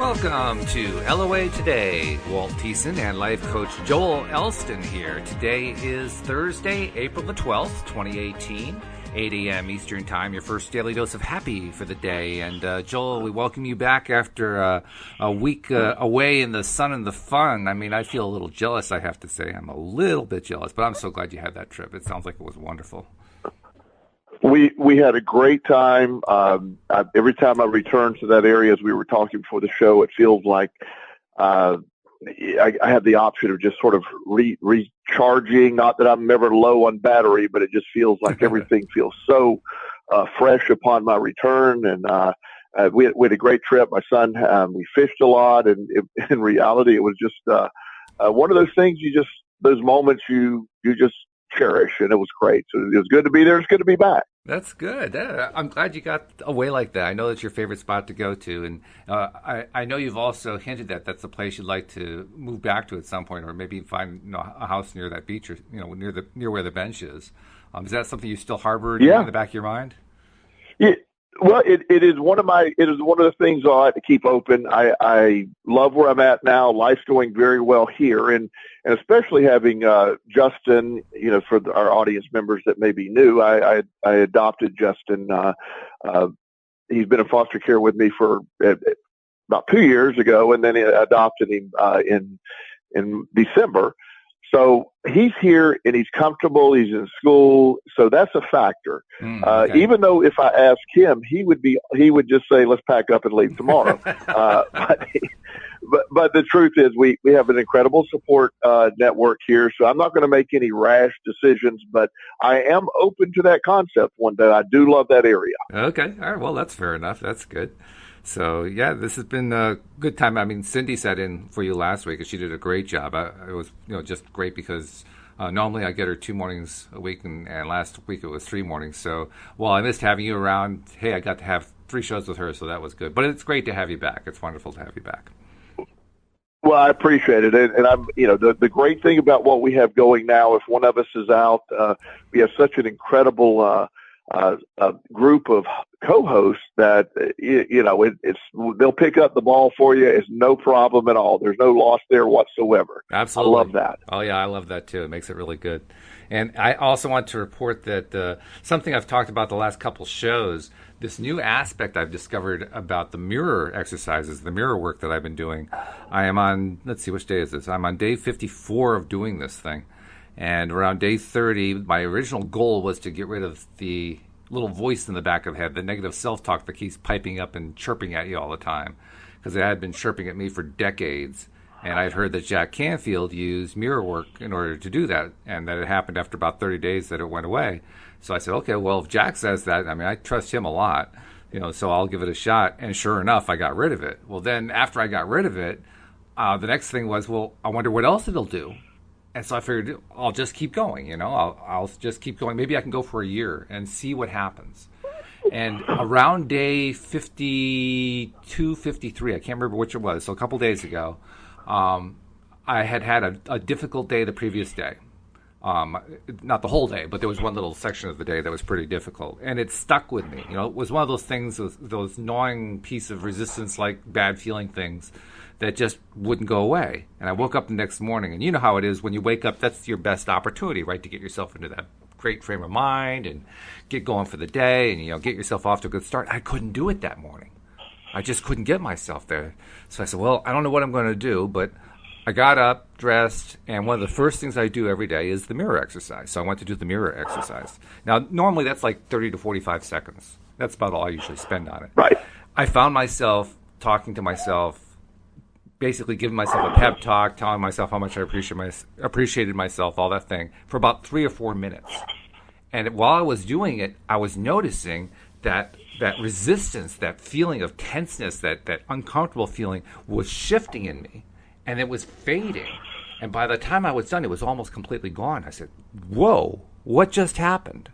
Welcome to LOA Today. Walt Thiessen and life coach Joel Elston here. Today is Thursday, April the 12th, 2018, 8 a.m. Eastern Time, your first daily dose of happy for the day. And Joel, we welcome you back after a week away in the sun and the fun. I mean, I feel a little jealous, I have to say. I'm a little bit jealous, but I'm so glad you had that trip. It sounds like it was wonderful. We had a great time. Every time I return to that area, as we were talking before the show, it feels like I have the option of just sort of recharging. Not that I'm ever low on battery, but it just feels like everything feels so fresh upon my return. And we had a great trip. My son, we fished a lot, and in reality, it was just one of those things. Those moments you just cherish, and it was great. So it was good to be there. It's good to be back. That's good. Yeah, I'm glad you got away like that. I know that's your favorite spot to go to, and I know you've also hinted that that's a place you'd like to move back to at some point, or maybe find a house near that beach, or near where the bench is. Is that something you still harbor in the back of your mind? Yeah. Well, it is one of the things I like to keep open. I love where I'm at now. Life's going very well here, and especially having Justin. For our audience members that may be new, I adopted Justin. He's been in foster care with me for about 2 years ago, and then I adopted him in December. So he's here and he's comfortable. He's in school, so that's a factor. Okay. Even though if I asked him, he would just say, "Let's pack up and leave tomorrow." But the truth is, we have an incredible support network here. So I'm not going to make any rash decisions, but I am open to that concept one day. I do love that area. Okay, all right. Well, that's fair enough. That's good. So, yeah, this has been a good time. I mean, Cindy sat in for you last week, and she did a great job. It was just great because normally I get her 2 mornings a week, and last week it was 3 mornings. So while I missed having you around, hey, I got to have 3 shows with her, so that was good. But it's great to have you back. It's wonderful to have you back. Well, I appreciate it. And I'm, the great thing about what we have going now, if one of us is out, we have such an incredible a group of co-hosts that they'll pick up the ball for you. It's no problem at all. There's no loss there whatsoever. Absolutely, I love that. Oh yeah, I love that too. It makes it really good. And I also want to report that something I've talked about the last couple shows. This new aspect I've discovered about the mirror exercises, the mirror work that I've been doing. I am on. Let's see, which day is this? I'm on day 54 of doing this thing. And around day 30, my original goal was to get rid of the little voice in the back of the head, the negative self-talk that keeps piping up and chirping at you all the time, because it had been chirping at me for decades. And I'd heard that Jack Canfield used mirror work in order to do that, and that it happened after about 30 days that it went away. So I said, okay, well, if Jack says that, I mean, I trust him a lot, so I'll give it a shot. And sure enough, I got rid of it. Well, then after I got rid of it, the next thing was, well, I wonder what else it'll do. And so I figured I'll just keep going, I'll just keep going. Maybe I can go for a year and see what happens. And around day 52, 53, I can't remember which it was, so a couple days ago, I had a difficult day the previous day. Not the whole day, but there was one little section of the day that was pretty difficult. And it stuck with me. It was one of those things, those gnawing piece of resistance, like bad feeling things, that just wouldn't go away. And I woke up the next morning, and you know how it is when you wake up, that's your best opportunity, right, to get yourself into that great frame of mind and get going for the day and, get yourself off to a good start. I couldn't do it that morning. I just couldn't get myself there. So I said, well, I don't know what I'm going to do, but I got up, dressed, and one of the first things I do every day is the mirror exercise. So I went to do the mirror exercise. Now, normally that's like 30 to 45 seconds. That's about all I usually spend on it. Right. I found myself talking to myself, basically giving myself a pep talk, telling myself how much I appreciated myself, all that thing, for about 3 or 4 minutes. And while I was doing it, I was noticing that resistance, that feeling of tenseness, that uncomfortable feeling was shifting in me, and it was fading. And by the time I was done, it was almost completely gone. I said, whoa, what just happened?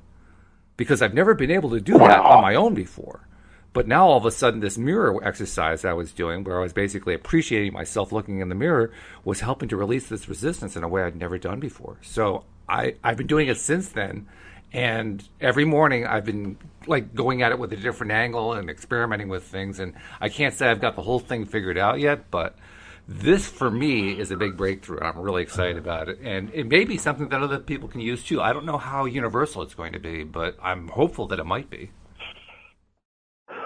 Because I've never been able to do that on my own before. But now all of a sudden, this mirror exercise I was doing, where I was basically appreciating myself looking in the mirror, was helping to release this resistance in a way I'd never done before. So I've been doing it since then, And every morning I've been like going at it with a different angle and experimenting with things. And I can't say I've got the whole thing figured out yet, but this for me is a big breakthrough. I'm really excited about it. And it may be something that other people can use too. I don't know how universal it's going to be, but I'm hopeful that it might be.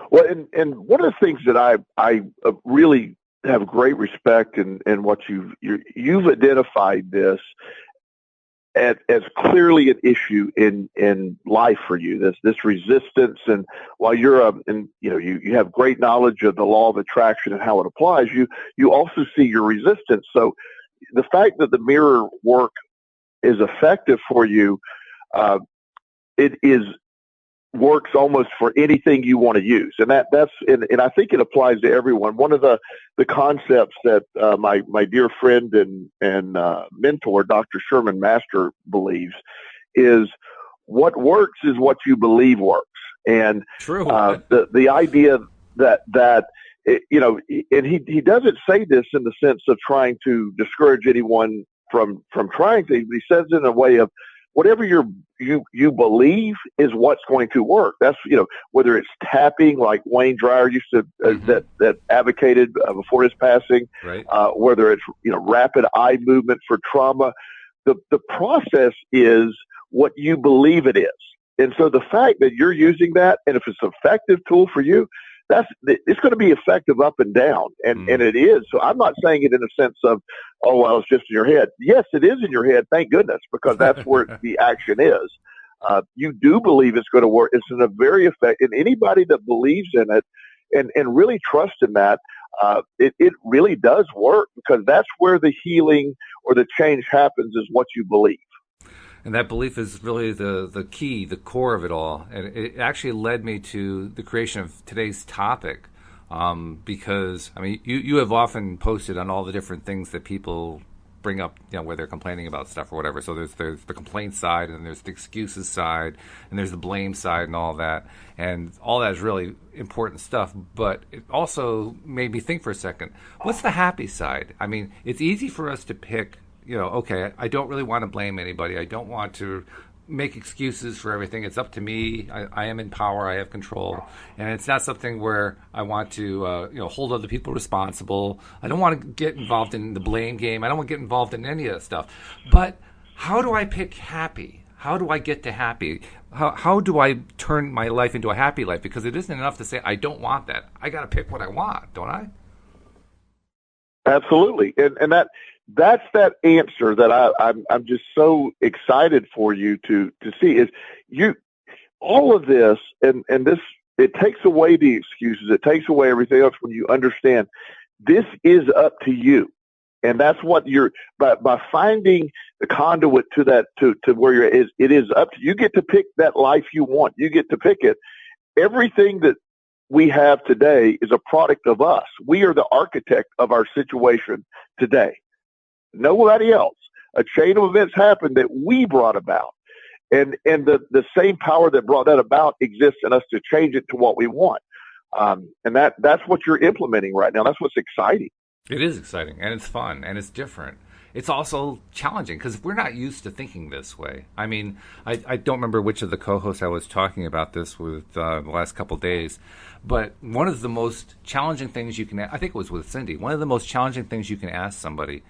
Well, and one of the things that I really have great respect in what you've identified this as clearly an issue in life for you, this resistance. And while you have great knowledge of the law of attraction and how it applies, you also see your resistance. So the fact that the mirror work is effective for you, it works almost for anything you want to use. And and I think it applies to everyone. One of the concepts that my dear friend and mentor, Dr. Sherman Master, believes is what works is what you believe works. And True. The idea that and he doesn't say this in the sense of trying to discourage anyone from trying things, but he says it in a way of whatever you believe is what's going to work. That's, whether it's tapping, like Wayne Dreyer used to, that advocated before his passing, right. Whether it's, rapid eye movement for trauma, the process is what you believe it is. And so the fact that you're using that, and if it's an effective tool for you, it's going to be effective up and down. And it is. So I'm not saying it in a sense of, oh, well, it's just in your head. Yes, it is in your head. Thank goodness, because that's where the action is. You do believe it's going to work. It's in a very effective, and anybody that believes in it and really trusts in that, it really does work, because that's where the healing or the change happens, is what you believe. And that belief is really the key, the core of it all. And it actually led me to the creation of today's topic, because, I mean, you have often posted on all the different things that people bring up, where they're complaining about stuff or whatever. So there's the complaint side, and there's the excuses side, and there's the blame side and all that. And all that is really important stuff. But it also made me think for a second, what's the happy side? I mean, it's easy for us to pick, okay, I don't really want to blame anybody. I don't want to make excuses for everything. It's up to me. I am in power. I have control. And it's not something where I want to, hold other people responsible. I don't want to get involved in the blame game. I don't want to get involved in any of that stuff. But how do I pick happy? How do I get to happy? How do I turn my life into a happy life? Because it isn't enough to say, I don't want that. I got to pick what I want, don't I? Absolutely. And that's that answer that I'm just so excited for you to see, is all of this, and this, it takes away the excuses. It takes away everything else when you understand this is up to you. And that's what by finding the conduit to that, to where it is up to you. You get to pick that life you want. You get to pick it. Everything that we have today is a product of us. We are the architect of our situation today. Nobody else. A chain of events happened that we brought about. And the same power that brought that about exists in us to change it to what we want. And that's what you're implementing right now. That's what's exciting. It is exciting, and it's fun, and it's different. It's also challenging, because we're not used to thinking this way. I mean, I don't remember which of the co-hosts I was talking about this with the last couple of days, but one of the most challenging things you can, I think it was with Cindy, one of the most challenging things you can ask somebody,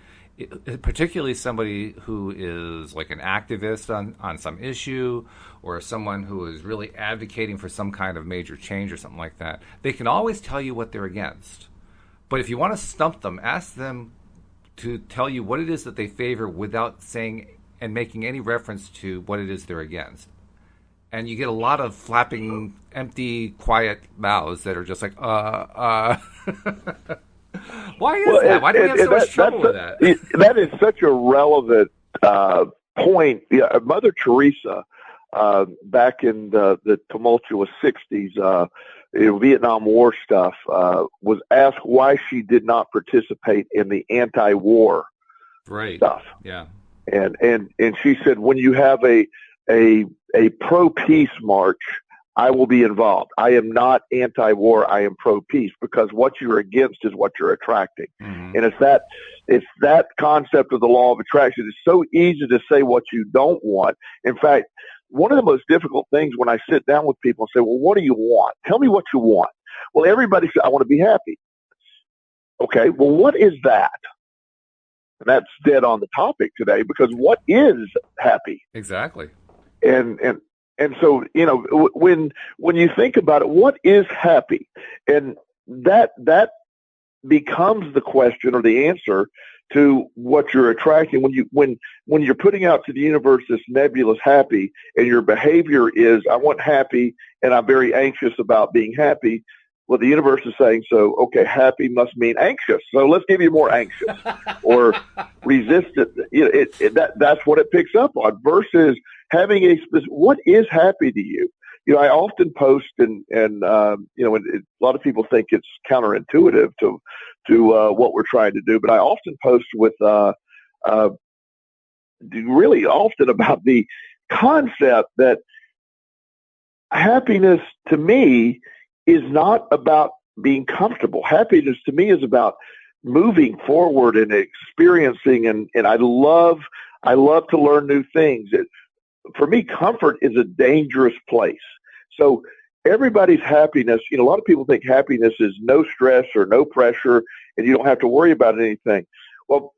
particularly somebody who is like an activist on some issue, or someone who is really advocating for some kind of major change or something like that, they can always tell you what they're against. But if you want to stump them, ask them to tell you what it is that they favor without saying and making any reference to what it is they're against. And you get a lot of flapping, empty, quiet mouths that are just like, Why is that? Why do we have so much trouble with that? That is such a relevant point. Yeah, Mother Teresa, back in the tumultuous 60s, Vietnam War stuff, was asked why she did not participate in the anti-war stuff. Yeah. And she said, when you have a pro-peace march, I will be involved. I am not anti-war. I am pro-peace, because what you're against is what you're attracting. Mm-hmm. And it's that concept of the law of attraction. It's so easy to say what you don't want. In fact, one of the most difficult things when I sit down with people and say, well, what do you want? Tell me what you want. Well, everybody says, I want to be happy. Okay, well, what is that? And that's dead on the topic today, because what is happy? Exactly. And so, when you think about it, what is happy? And that becomes the question or the answer to what you're attracting when you're putting out to the universe this nebulous happy, and your behavior is, I want happy and I'm very anxious about being happy. Well, the universe is saying, so, okay, happy must mean anxious. So let's give you more anxious or resistant. That's what it picks up on, versus having a specific, what is happy to you? I often post and a lot of people think it's counterintuitive to what we're trying to do, but I often post with really often about the concept that happiness to me is not about being comfortable. Happiness to me is about moving forward and experiencing, and I love to learn new things. For me, comfort is a dangerous place. So everybody's happiness, a lot of people think happiness is no stress or no pressure and you don't have to worry about anything. Well,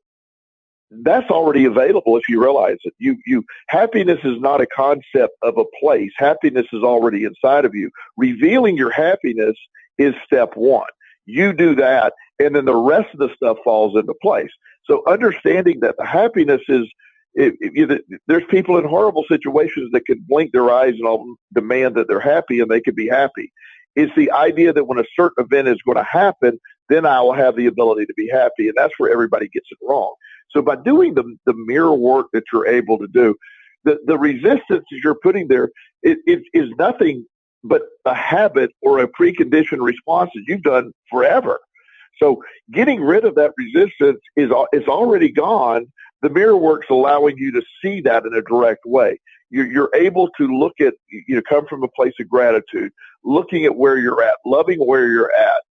that's already available if you realize it. Happiness is not a concept of a place. Happiness is already inside of you. Revealing your happiness is step one. You do that, and then the rest of the stuff falls into place. So understanding that the happiness is, there's people in horrible situations that could blink their eyes and all demand that they're happy, and they could be happy. It's the idea that when a certain event is going to happen, then I will have the ability to be happy, and that's where everybody gets it wrong. So by doing the mirror work that you're able to do, the resistance that you're putting there, it is nothing but a habit or a preconditioned response that you've done forever. So getting rid of that resistance is already gone. The mirror work's allowing you to see that in a direct way. You're able to look at, come from a place of gratitude, looking at where you're at, loving where you're at,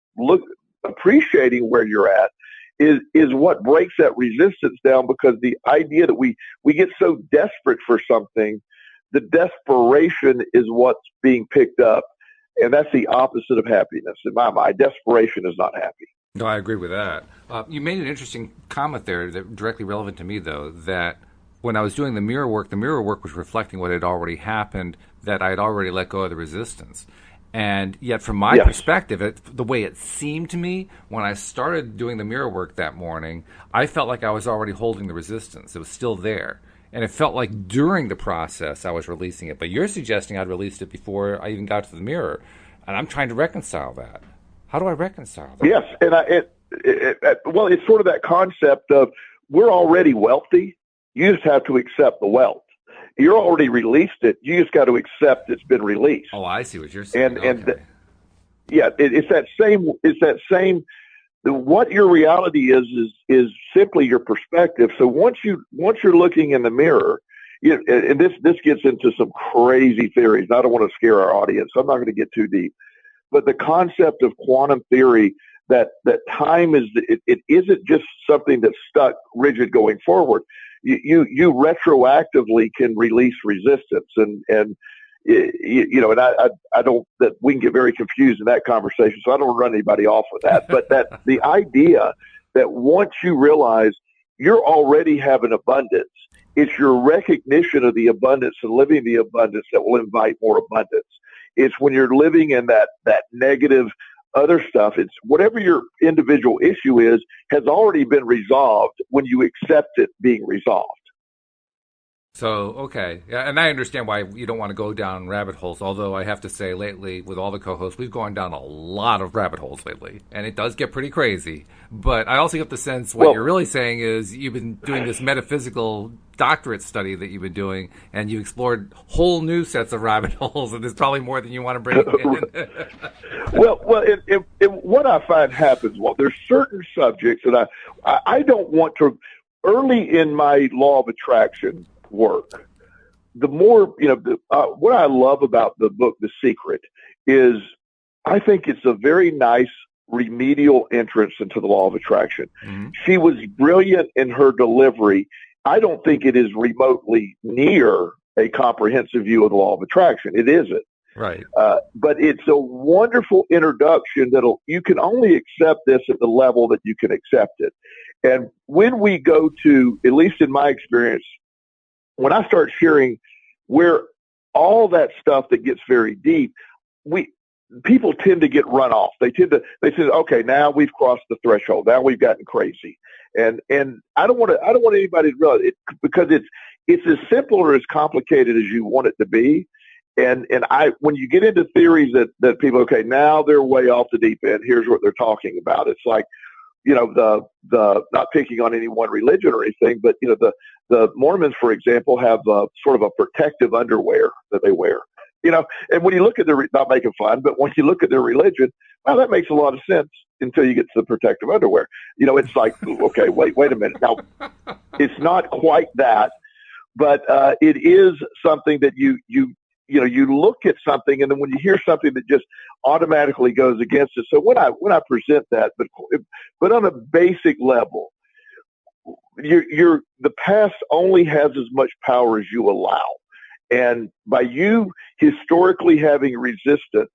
appreciating where you're at is what breaks that resistance down, because the idea that we get so desperate for something, the desperation is what's being picked up. And that's the opposite of happiness. In my mind, desperation is not happy. No, I agree with that. You made an interesting comment there that directly relevant to me, though, that when I was doing the mirror work was reflecting what had already happened, that I had already let go of the resistance. And yet, from my perspective, the way it seemed to me, when I started doing the mirror work that morning, I felt like I was already holding the resistance. It was still there. And it felt like during the process I was releasing it. But you're suggesting I'd released it before I even got to the mirror. And I'm trying to reconcile that. How do I reconcile that? Yes, and it's sort of that concept of, we're already wealthy. You just have to accept the wealth. You're already released it. You just got to accept it's been released. Oh, I see what you're saying. It's that same. What your reality is simply your perspective. So once you're looking in the mirror, and this gets into some crazy theories. I don't want to scare our audience, so I'm not going to get too deep. But the concept of quantum theory, that time is, it isn't just something that's stuck rigid going forward. You retroactively can release resistance, and I don't, that we can get very confused in that conversation, so I don't run anybody off with that. But that the idea that once you realize you're already having abundance, it's your recognition of the abundance and living the abundance that will invite more abundance. It's when you're living in that negative other stuff, it's whatever your individual issue is, has already been resolved when you accept it being resolved. So, okay. And I understand why you don't want to go down rabbit holes, although I have to say lately, with all the co-hosts, we've gone down a lot of rabbit holes lately, and it does get pretty crazy. But I also get the sense what you're really saying is you've been doing this metaphysical doctorate study that you've been doing, and you explored whole new sets of rabbit holes, and there's probably more than you want to bring in. Well, what I find happens, Walt, there's certain subjects that I don't want to, early in my law of attraction work, the more, what I love about the book, The Secret, is I think it's a very nice remedial entrance into the law of attraction. Mm-hmm. She was brilliant in her delivery. I don't think it is remotely near a comprehensive view of the law of attraction. It isn't. Right. But it's a wonderful introduction you can only accept this at the level that you can accept it. And when we go to, at least in my experience, when I start sharing where all that stuff that gets very deep, people tend to get run off. They say, okay, now we've crossed the threshold. Now we've gotten crazy. And I don't want anybody to realize it, because it's as simple or as complicated as you want it to be. And when you get into theories that people, okay, now they're way off the deep end. Here's what they're talking about. It's like, the not picking on any one religion or anything, but the Mormons, for example, have sort of a protective underwear that they wear. And when you look at not making fun, but when you look at their religion, well, that makes a lot of sense until you get to the protective underwear. It's like, okay, wait a minute. Now, it's not quite that, but it is something that you look at something, and then when you hear something that just automatically goes against it. So when I present that, but on a basic level, the past only has as much power as you allow. And by you historically having resistance,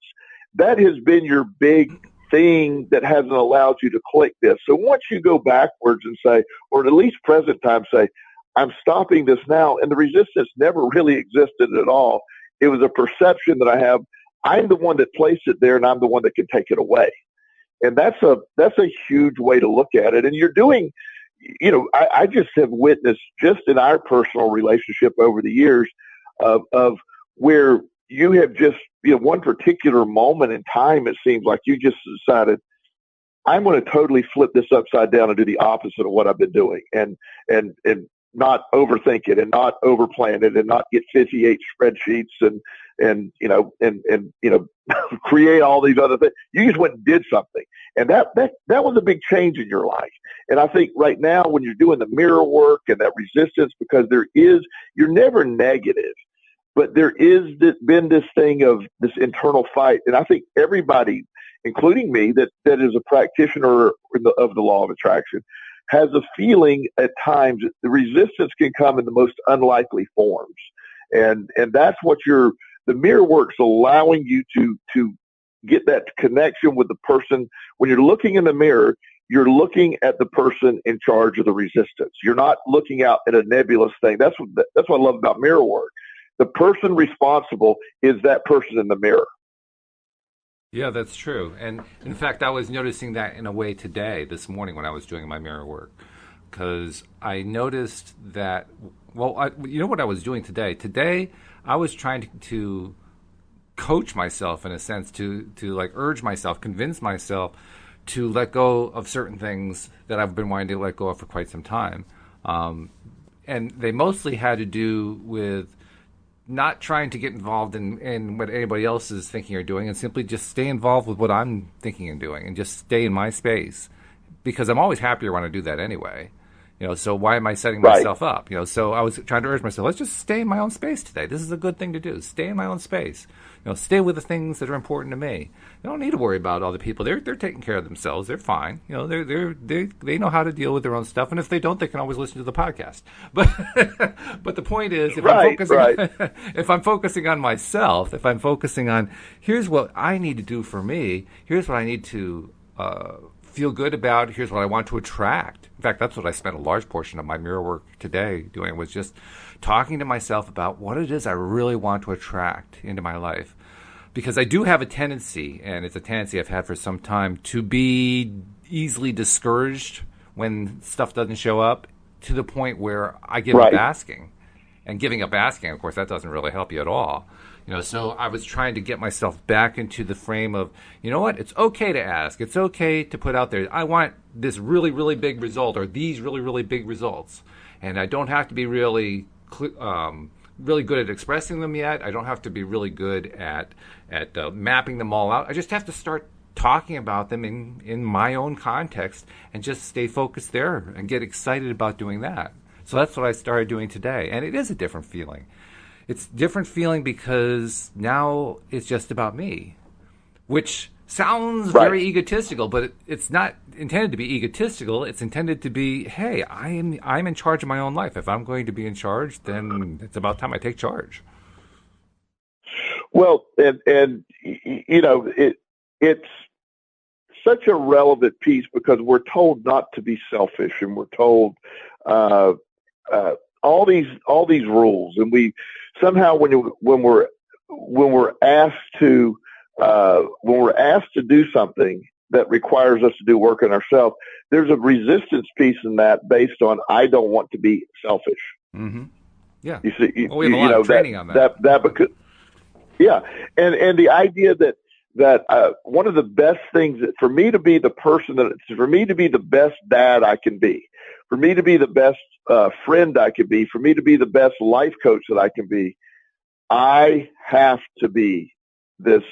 that has been your big thing that hasn't allowed you to click this. So once you go backwards and say, or at least present time say, I'm stopping this now, and the resistance never really existed at all. It was a perception that I have. I'm the one that placed it there, and I'm the one that can take it away. And that's a huge way to look at it. And you're doing, I just have witnessed just in our personal relationship over the years of where you have just, one particular moment in time, it seems like you just decided, I'm going to totally flip this upside down and do the opposite of what I've been doing, and not overthink it, and not overplan it, and not get 58 spreadsheets and create all these other things. You just went and did something. And that was a big change in your life. And I think right now when you're doing the mirror work and that resistance, because you're never negative, but there is been this thing of this internal fight. And I think everybody, including me, that is a practitioner of the law of attraction, has a feeling at times that the resistance can come in the most unlikely forms. And that's what the mirror work's allowing you to get that connection with the person. When you're looking in the mirror, you're looking at the person in charge of the resistance. You're not looking out at a nebulous thing. That's what I love about mirror work. The person responsible is that person in the mirror. Yeah, that's true. And in fact, I was noticing that in a way this morning when I was doing my mirror work, because I noticed that, what I was doing today? Today, I was trying to coach myself in a sense, to like urge myself, convince myself to let go of certain things that I've been wanting to let go of for quite some time. And they mostly had to do with not trying to get involved in what anybody else is thinking or doing, and simply just stay involved with what I'm thinking and doing, and just stay in my space, because I'm always happier when I do that anyway. So why am I setting myself up? So I was trying to urge myself, let's just stay in my own space today. This is a good thing to do. Stay in my own space. Stay with the things that are important to me. I don't need to worry about other people. They're taking care of themselves. They're fine. They know how to deal with their own stuff. And if they don't, they can always listen to the podcast. But the point is, if I'm focusing on myself, if I'm focusing on, here's what I need to do for me, here's what I need to feel good about, here's what I want to attract. In fact, that's what I spent a large portion of my mirror work today doing, was just talking to myself about what it is I really want to attract into my life. Because I do have a tendency, and it's a tendency I've had for some time, to be easily discouraged when stuff doesn't show up, to the point where I give up asking. And giving up asking, of course, that doesn't really help you at all. So I was trying to get myself back into the frame of, it's okay to ask. It's okay to put out there, I want this really, really big result, or these really, really big results. And I don't have to be really good at expressing them yet. I don't have to be really good at mapping them all out. I just have to start talking about them in my own context, and just stay focused there and get excited about doing that. So that's what I started doing today. And it is a different feeling. It's a different feeling because now it's just about me, which Sounds Right. very egotistical, but it's not intended to be egotistical. It's intended to be, hey, I'm in charge of my own life. If I'm going to be in charge, then it's about time I take charge. Well, and it's such a relevant piece because we're told not to be selfish, and we're told uh, all these rules, and we somehow when we're asked to do something that requires us to do work on ourselves, there's a resistance piece in that based on I don't want to be selfish. Mm-hmm. Yeah. You see, Well, we have a lot of training on that. That because yeah, and the idea that one of the best things that for me to be the person for me to be the best dad I can be, for me to be the best friend I can be, for me to be the best life coach that I can be, I have to be this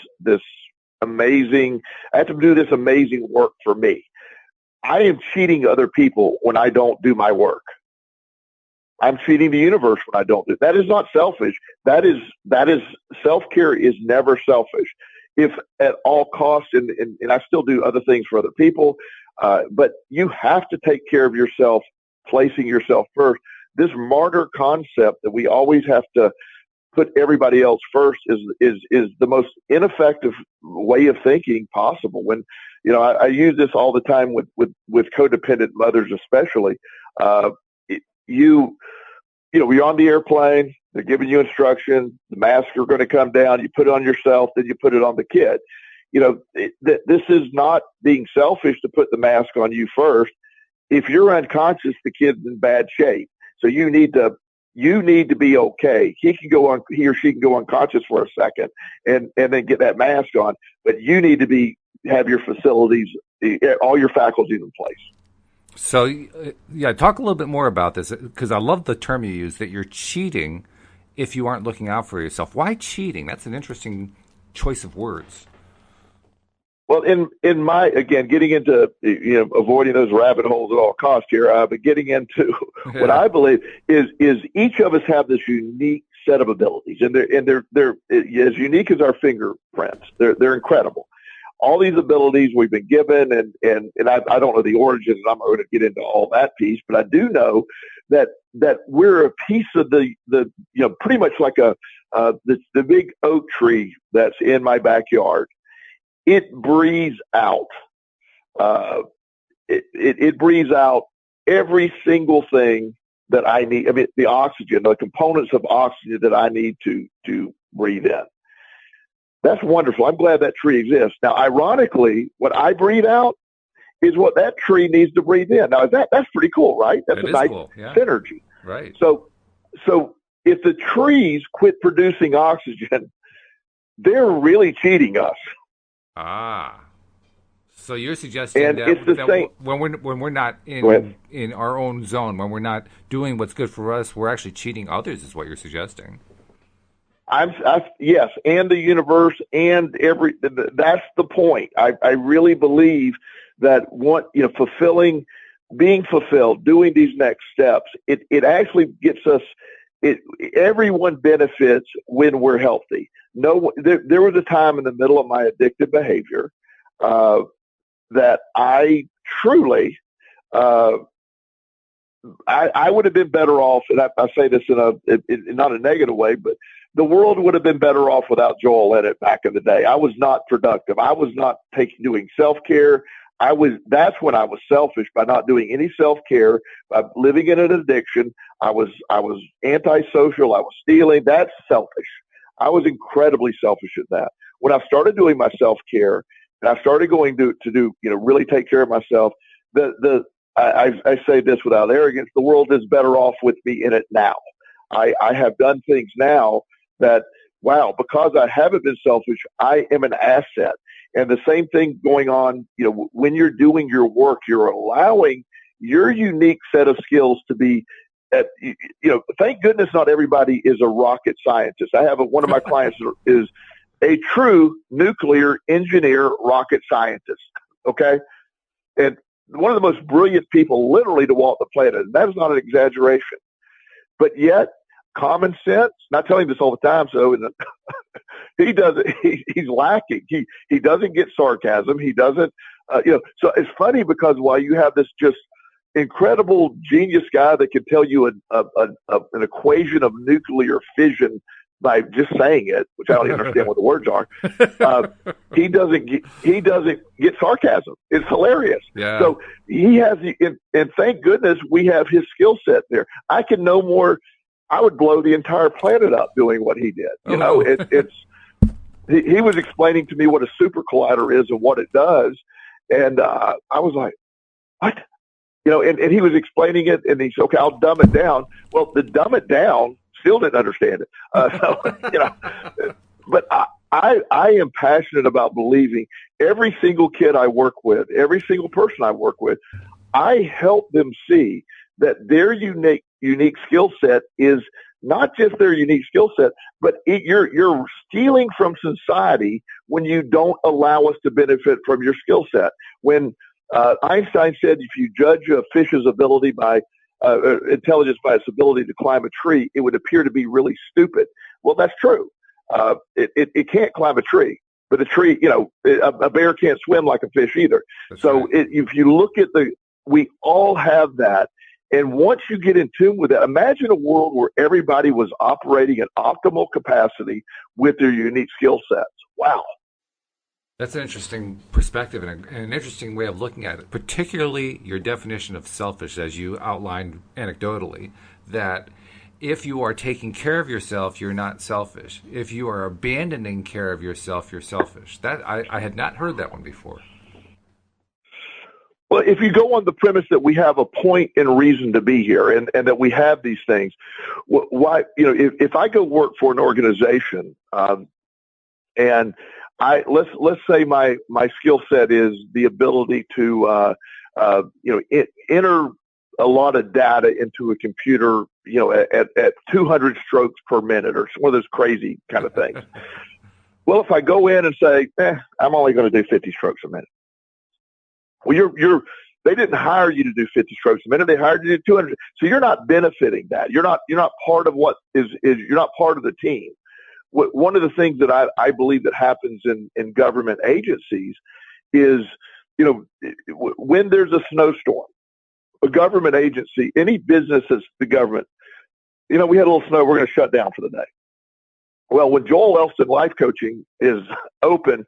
amazing. I have to do this amazing work for me. I am cheating other people when I don't do my work. I'm cheating the universe when I don't do it. That is not selfish. That is self-care is never selfish. If at all costs, and I still do other things for other people, but you have to take care of yourself, placing yourself first. This martyr concept that we always have to put everybody else first is the most ineffective way of thinking possible. When, I use this all the time with codependent mothers, especially. You're on the airplane, they're giving you instructions, the masks are going to come down, you put it on yourself, then you put it on the kid. This is not being selfish to put the mask on you first. If you're unconscious, the kid's in bad shape. So you need to be okay. He or she can go unconscious for a second and then get that mask on, but you need to have your facilities, all your faculties in place. So, yeah, talk a little bit more about this, because I love the term you use, that you're cheating if you aren't looking out for yourself. Why cheating? That's an interesting choice of words. Well, in my, again, getting into, avoiding those rabbit holes at all costs here, but getting into what I believe is each of us have this unique set of abilities, and they're as unique as our fingerprints. They're incredible. All these abilities we've been given, and I don't know the origins. I'm not going to get into all that piece, but I do know that we're a piece of the pretty much like the big oak tree that's in my backyard. It breathes out. It breathes out every single thing that I need. I mean, the oxygen, the components of oxygen that I need to breathe in. That's wonderful. I'm glad that tree exists. Now, ironically, what I breathe out is what that tree needs to breathe in. Now, that's pretty cool, right? That's a nice cool. Yeah. Synergy. Right. So if the trees quit producing oxygen, they're really cheating us. Ah. So you're suggesting and that, it's the same. when we're not in our own zone, when we're not doing what's good for us, we're actually cheating others, is what you're suggesting. Yes, and the universe, and that's the point. I really believe that being fulfilled, doing these next steps, it actually gets us. Everyone benefits when we're healthy. There was a time in the middle of my addictive behavior that I truly. I would have been better off, and I say this in not a negative way, but the world would have been better off without Joel in it back in the day. I was not productive. I was not doing self-care. That's when I was selfish by not doing any self-care, by living in an addiction. I was antisocial. I was stealing. That's selfish. I was incredibly selfish at that. When I started doing my self-care and I started going to do, really take care of myself, I say this without arrogance, the world is better off with me in it now. I have done things now that, wow, because I haven't been selfish, I am an asset. And the same thing going on, when you're doing your work, you're allowing your unique set of skills to be thank goodness not everybody is a rocket scientist. I have one of my clients is a true nuclear engineer rocket scientist. Okay. And one of the most brilliant people literally to walk the planet. And that is not an exaggeration. But yet common sense. Not telling this all the time, so he doesn't. He's lacking. He doesn't get sarcasm. He doesn't. So it's funny because while you have this just incredible genius guy that can tell you an equation of nuclear fission by just saying it, which I don't even understand what the words are. He doesn't get sarcasm. It's hilarious. Yeah. So he has and thank goodness we have his skill set there. I can no more. I would blow the entire planet up doing what he did. He was explaining to me what a super collider is and what it does, and I was like, what? And he was explaining it, and he said, okay, I'll dumb it down. Well, the dumb it down still didn't understand it. But I am passionate about believing every single kid I work with, every single person I work with, I help them see that their unique skill set is not just their unique skill set, but you're stealing from society when you don't allow us to benefit from your skill set. When Einstein said, if you judge a fish's ability by intelligence by its ability to climb a tree, it would appear to be really stupid. Well, that's true. It can't climb a tree, but a tree, a bear can't swim like a fish either. That's so right. If you look at we all have that. And once you get in tune with that, imagine a world where everybody was operating at optimal capacity with their unique skill sets. Wow. That's an interesting perspective and an interesting way of looking at it, particularly your definition of selfish, as you outlined anecdotally, that if you are taking care of yourself, you're not selfish. If you are abandoning care of yourself, you're selfish. That I had not heard that one before. Well, if you go on the premise that we have a point and reason to be here and that we have these things, why, if I go work for an organization and let's say my skill set is the ability to, enter a lot of data into a computer, at 200 strokes per minute or one of those crazy kind of things. Well, if I go in and say, I'm only going to do 50 strokes a minute. Well, they didn't hire you to do 50 strokes a minute. They hired you to do 200. So you're not benefiting that. You're not part of what you're not part of the team. One of the things that I believe that happens in government agencies is, when there's a snowstorm, a government agency, any business that's the government, we had a little snow, we're going to shut down for the day. Well, when Joel Elston Life Coaching is open,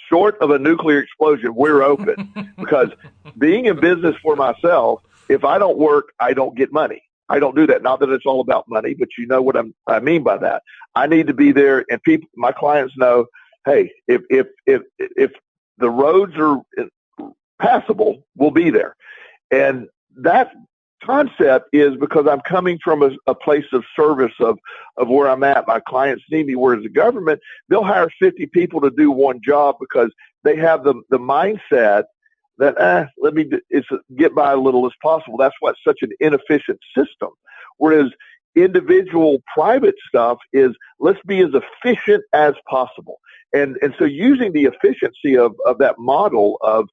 short of a nuclear explosion, we're open. Because being in business for myself, if I don't work, I don't get money. I don't do that. Not that it's all about money, but you know what I mean by that. I need to be there, and my clients know, hey, if the roads are passable, we'll be there. And that concept is because I'm coming from a place of service of where I'm at. My clients need me, whereas the government, they'll hire 50 people to do one job because they have the mindset that, let me get by a little as possible. That's why it's such an inefficient system. Whereas individual private stuff is, let's be as efficient as possible. And so using the efficiency of that model of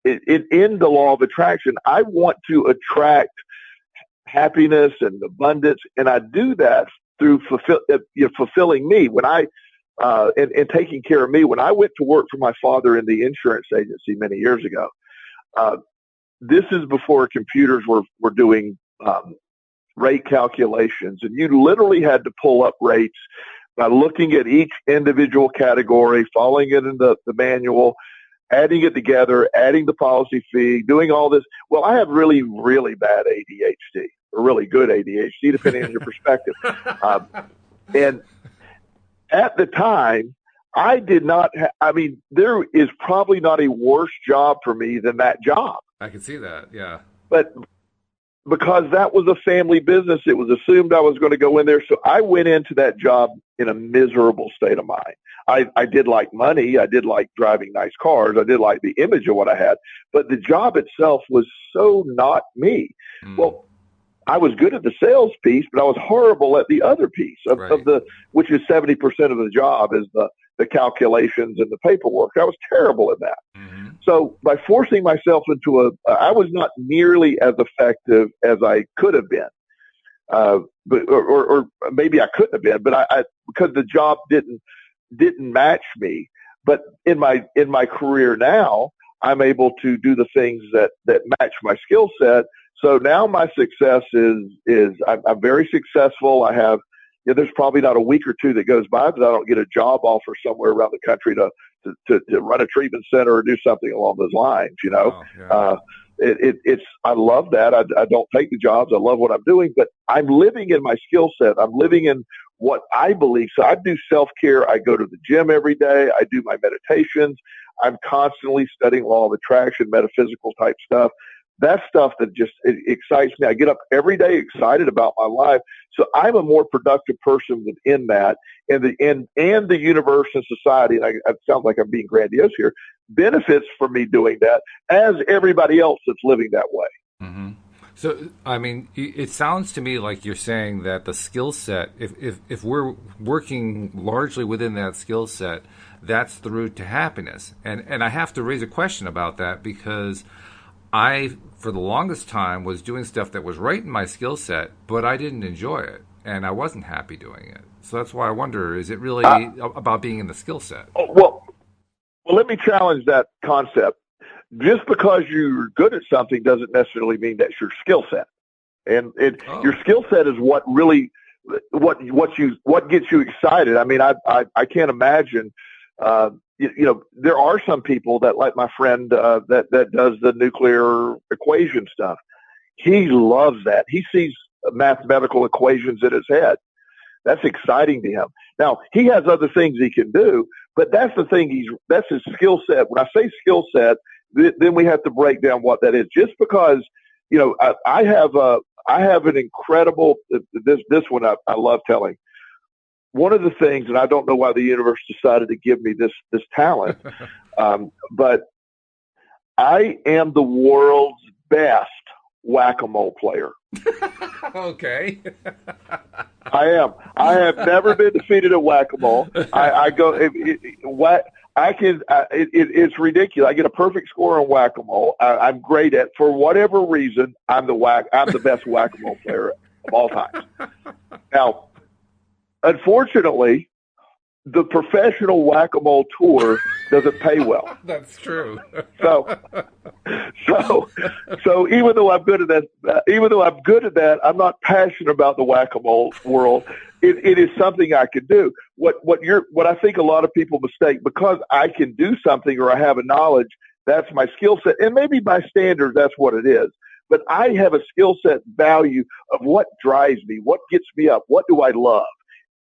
in the law of attraction, I want to attract happiness and abundance. And I do that through fulfilling me. When and taking care of me. When I went to work for my father in the insurance agency many years ago, this is before computers were doing rate calculations, and you literally had to pull up rates by looking at each individual category, following it in the manual, adding it together, adding the policy fee, doing all this. Well, I have really, really bad ADHD, or really good ADHD, depending on your perspective. And at the time, I did not, there is probably not a worse job for me than that job. I can see that, yeah. But because that was a family business, it was assumed I was going to go in there. So I went into that job in a miserable state of mind. I did like money. I did like driving nice cars. I did like the image of what I had. But the job itself was so not me. Well, I was good at the sales piece, but I was horrible at the other piece of which is 70% of the job is the calculations and the paperwork. I was terrible at that. Mm-hmm. So by forcing myself into I was not nearly as effective as I could have been. but or maybe I couldn't have been, but I because the job didn't match me. But in my career now, I'm able to do the things that match my skill set. So now my success is I'm very successful. I have, there's probably not a week or two that goes by that I don't get a job offer somewhere around the country to run a treatment center or do something along those lines. Wow, yeah. It's I love that. I don't take the jobs. I love what I'm doing, but I'm living in my skill set. I'm living in what I believe. So I do self-care. I go to the gym every day. I do my meditations. I'm constantly studying law of attraction, metaphysical type stuff. That's stuff that just excites me. I get up every day excited about my life. So I'm a more productive person within that, and the universe and society. And it sounds like I'm being grandiose here. Benefits from me doing that, as everybody else that's living that way. Mm-hmm. So, I mean, it sounds to me like you're saying that the skill set, if we're working largely within that skill set, that's the route to happiness. And I have to raise a question about that because I, for the longest time, was doing stuff that was right in my skill set, but I didn't enjoy it, and I wasn't happy doing it. So that's why I wonder, is it really about being in the skill set? Well, let me challenge that concept. Just because you're good at something doesn't necessarily mean that's your skill set. And your skill set is what really, what gets you excited. I mean, I can't imagine, there are some people that, like my friend, that does the nuclear equation stuff. He loves that. He sees mathematical equations in his head. That's exciting to him. Now, he has other things he can do, but that's the thing. That's his skill set. When I say skill set, then we have to break down what that is. Just because, I have an incredible, this one I love telling. One of the things, and I don't know why the universe decided to give me this talent, but I am the world's best whack-a-mole player. Okay. I am. I have never been defeated at whack-a-mole. I go. It's ridiculous. I get a perfect score on whack-a-mole. I'm great at. For whatever reason, I'm the best whack-a-mole player of all time. Now, unfortunately, the professional whack-a-mole tour doesn't pay well. That's true. So even though I'm good at that, I'm not passionate about the whack-a-mole world. It is something I can do. What I think a lot of people mistake, because I can do something or I have a knowledge, that's my skill set, and maybe by standards that's what it is. But I have a skill set value of what drives me, what gets me up, what do I love,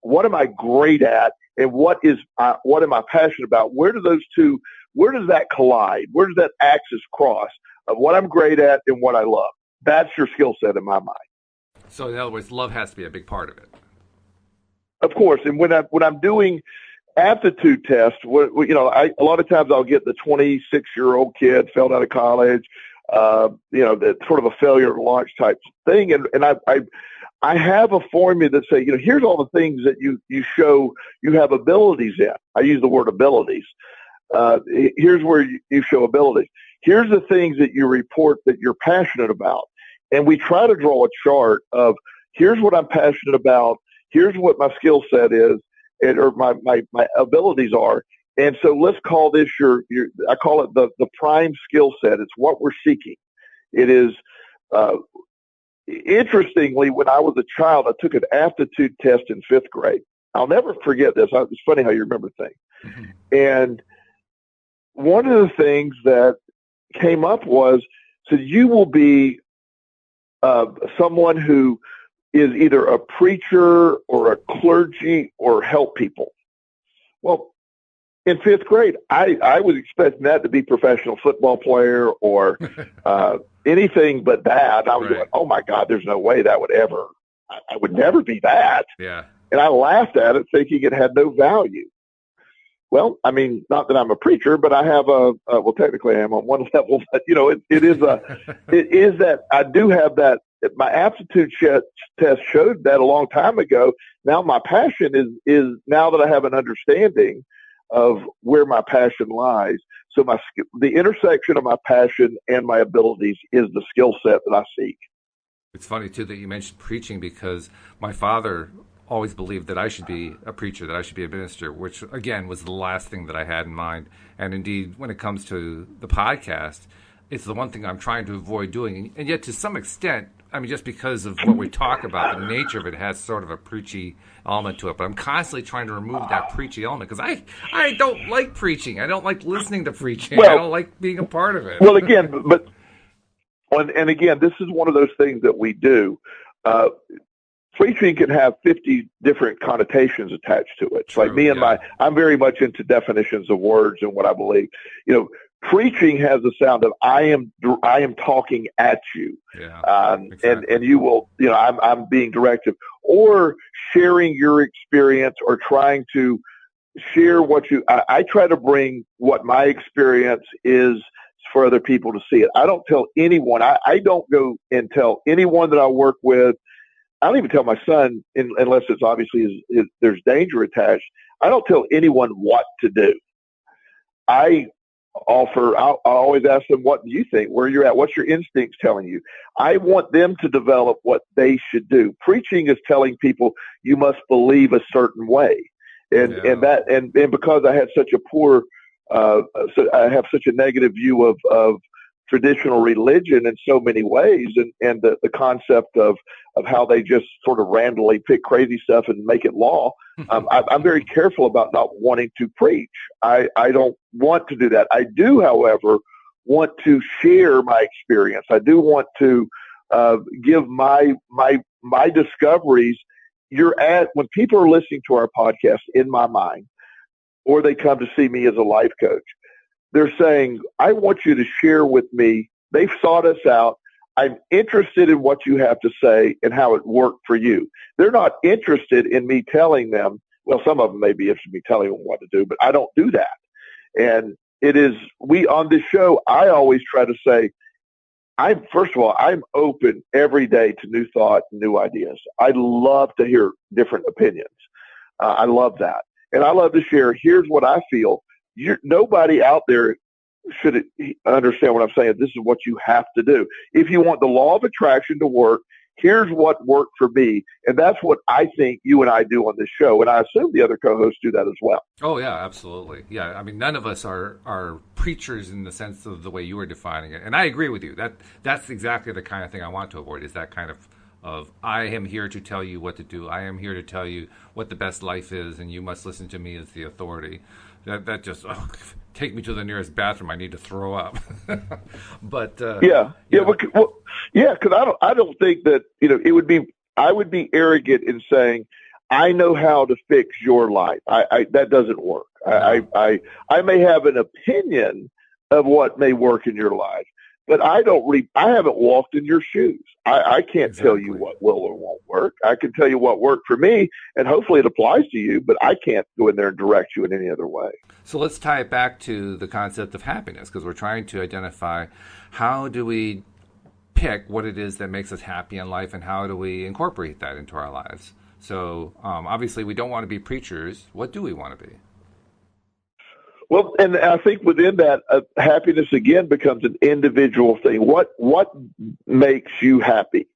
what am I great at, and what am I passionate about? Where does that collide? Where does that axis cross of what I'm great at and what I love? That's your skill set in my mind. So in other words, love has to be a big part of it. Of course. And when I'm doing aptitude tests, a lot of times I'll get the 26-year-old kid, failed out of college, that's sort of a failure at launch type thing. And I have a formula that say, here's all the things that you show you have abilities in. I use the word abilities. Here's where you show abilities. Here's the things that you report that you're passionate about. And we try to draw a chart of here's what I'm passionate about. Here's what my skill set is, or my abilities are. And so let's call this I call it the prime skill set. It's what we're seeking. It is, interestingly, when I was a child, I took an aptitude test in 5th grade. I'll never forget this. It's funny how you remember things. Mm-hmm. And one of the things that came up was, so you will be someone who is either a preacher or a clergy or help people. Well, in 5th grade, I was expecting that to be professional football player or anything but that. I was going, oh my God, there's no way that would ever, I would never be that. Yeah. And I laughed at it thinking it had no value. Well, I mean, not that I'm a preacher, but I have well, technically I am on one level, but it is that I do have that. My aptitude test showed that a long time ago. Now my passion is now that I have an understanding of where my passion lies. So the intersection of my passion and my abilities is the skill set that I seek. It's funny too that you mentioned preaching, because my father always believed that I should be a preacher, that I should be a minister, which again was the last thing that I had in mind. And indeed, when it comes to the podcast, it's the one thing I'm trying to avoid doing. And yet, to some extent, I mean, just because of what we talk about, the nature of it has sort of a preachy element to it. But I'm constantly trying to remove that preachy element, because I don't like preaching. I don't like listening to preaching. Well, I don't like being a part of it. Well, again, and again, this is one of those things that we do. Preaching can have 50 different connotations attached to it. It's like me and I'm very much into definitions of words and what I believe. Preaching has the sound of I am talking at you, exactly. and you will, I'm being directive, or sharing your experience, or trying to share what I try to bring what my experience is for other people to see it. I don't tell anyone. I don't go and tell anyone that I work with. I don't even tell my son, unless it's obviously there's danger attached. I don't tell anyone what to do. I'll always ask them, what do you think? Where you're at? What's your instincts telling you? I want them to develop what they should do. Preaching is telling people you must believe a certain way. And because I had such a poor, so I have such a negative view of traditional religion in so many ways, and the concept of how they just sort of randomly pick crazy stuff and make it law. I'm very careful about not wanting to preach. I don't want to do that. I do, however, want to share my experience. I do want to give my discoveries. When people are listening to our podcast, in my mind, or they come to see me as a life coach, they're saying, I want you to share with me. They've sought us out. I'm interested in what you have to say and how it worked for you. They're not interested in me telling them. Well, some of them may be interested in me telling them what to do, but I don't do that. And on this show, I always try to say, first of all, I'm open every day to new thought, new ideas. I love to hear different opinions. I love that. And I love to share, here's what I feel. Nobody out there should understand what I'm saying. This is what you have to do. If you want the law of attraction to work, here's what worked for me. And that's what I think you and I do on this show. And I assume the other co-hosts do that as well. Oh, yeah, absolutely. Yeah, I mean, none of us are preachers in the sense of the way you were defining it. And I agree with you. That's exactly the kind of thing I want to avoid, is that kind of I am here to tell you what to do. I am here to tell you what the best life is, and you must listen to me as the authority. That just take me to the nearest bathroom. I need to throw up. But because I don't think that I would be arrogant in saying I know how to fix your life. That doesn't work. No. I may have an opinion of what may work in your life, but I haven't walked in your shoes. I can't tell you what will or won't work. I can tell you what worked for me, and hopefully it applies to you, but I can't go in there and direct you in any other way. So let's tie it back to the concept of happiness, because we're trying to identify how do we pick what it is that makes us happy in life, and how do we incorporate that into our lives. So obviously we don't want to be preachers. What do we want to be? Well, and I think within that, happiness again becomes an individual thing. What makes you happy?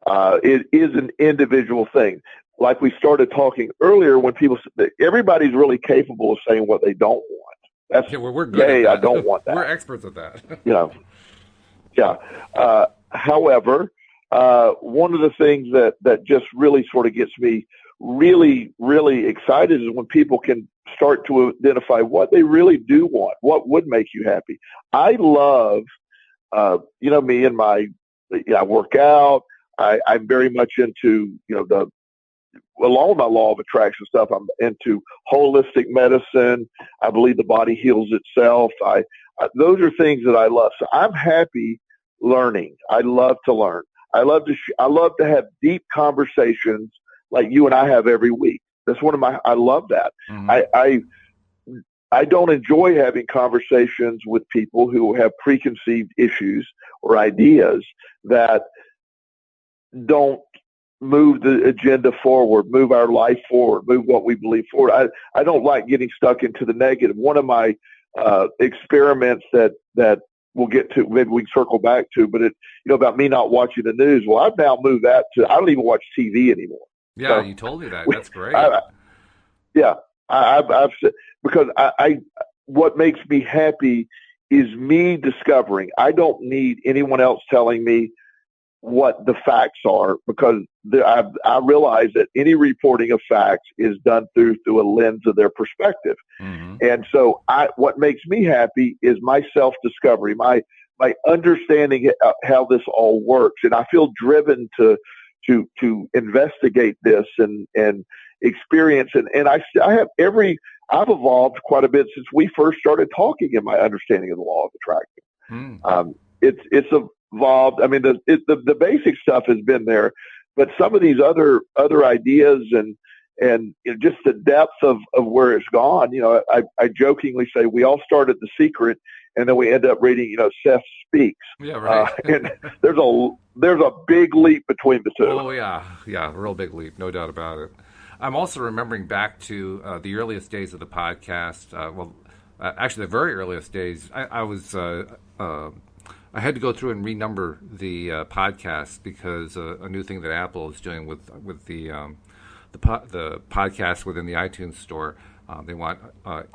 It is an individual thing. Like we started talking earlier, when people, everybody's really capable of saying what they don't want. That's we're good. At that. I don't want that. We're experts at that. However, one of the things that just really sort of gets me really, really excited is when people can start to identify what they really do want, what would make you happy. I love, me and I work out. I'm very much into, along with my law of attraction stuff, I'm into holistic medicine. I believe the body heals itself. Those are things that I love. So I'm happy learning. I love to learn. I love to have deep conversations like you and I have every week. That's I love that. Mm-hmm. I don't enjoy having conversations with people who have preconceived issues or ideas that don't move the agenda forward, move our life forward, move what we believe forward. I don't like getting stuck into the negative. One of my experiments that we'll get to, maybe we can circle back to, but about me not watching the news. Well, I've now moved that to, I don't even watch TV anymore. Yeah, you told me that. That's great. Yeah, I've said, because what makes me happy is me discovering. I don't need anyone else telling me what the facts are, because I realize that any reporting of facts is done through a lens of their perspective. Mm-hmm. And so what makes me happy is my self-discovery, my understanding how this all works. And I feel driven to investigate this and experience. And I've evolved quite a bit since we first started talking in my understanding of the law of attraction. Mm. It's evolved. I mean, the basic stuff has been there, but some of these other ideas and just the depth of where it's gone. I jokingly say we all started The Secret, and then we end up reading, Seth Speaks. Yeah, right. And there's a big leap between the two. Oh yeah, real big leap, no doubt about it. I'm also remembering back to the earliest days of the podcast. Actually, the very earliest days. I had to go through and renumber the podcast because a new thing that Apple is doing with the podcast within the iTunes store. They want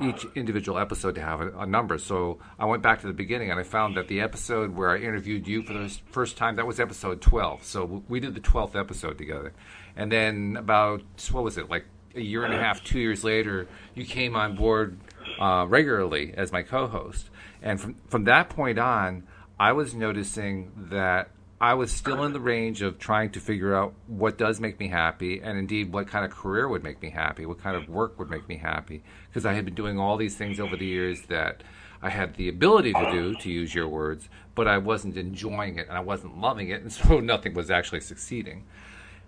each individual episode to have a number. So I went back to the beginning, and I found that the episode where I interviewed you for the first time, that was episode 12. So we did the 12th episode together. And then about, what was it, like a year and a half, 2 years later, you came on board regularly as my co-host. And from that point on, I was noticing that I was still in the range of trying to figure out what does make me happy, and indeed what kind of career would make me happy, what kind of work would make me happy, because I had been doing all these things over the years that I had the ability to do, to use your words, but I wasn't enjoying it and I wasn't loving it, and so nothing was actually succeeding.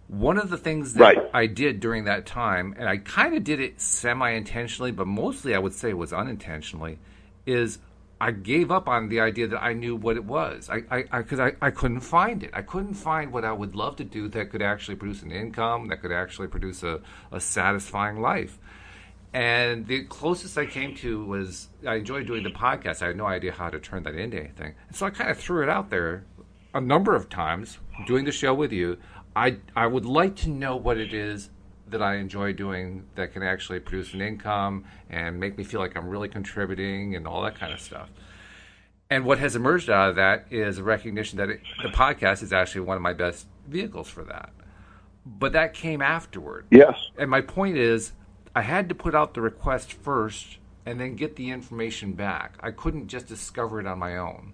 One of the things that I did during that time, and I kind of did it semi-intentionally, but mostly I would say it was unintentionally, is I gave up on the idea that I knew what it was. Because I couldn't find it. I couldn't find what I would love to do that could actually produce an income, that could actually produce a satisfying life. And the closest I came to was I enjoyed doing the podcast. I had no idea how to turn that into anything. And so I kind of threw it out there a number of times, doing the show with you. I would like to know what it is that I enjoy doing that can actually produce an income and make me feel like I'm really contributing and all that kind of stuff. And what has emerged out of that is a recognition that the podcast is actually one of my best vehicles for that. But that came afterward. Yes. And my point is, I had to put out the request first and then get the information back. I couldn't just discover it on my own.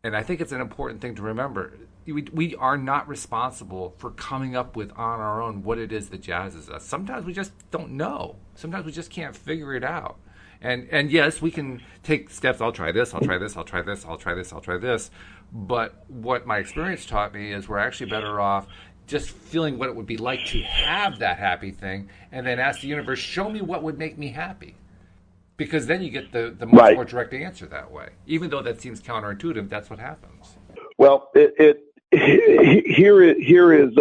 And I think it's an important thing to remember. We are not responsible for coming up with on our own what it is that jazzes us. Sometimes we just don't know. Sometimes we just can't figure it out. And yes, we can take steps. I'll try this, I'll try this, I'll try this, I'll try this, I'll try this. But what my experience taught me is we're actually better off just feeling what it would be like to have that happy thing and then ask the universe, show me what would make me happy. Because then you get the much more direct answer that way. Even though that seems counterintuitive, that's what happens. Well, here is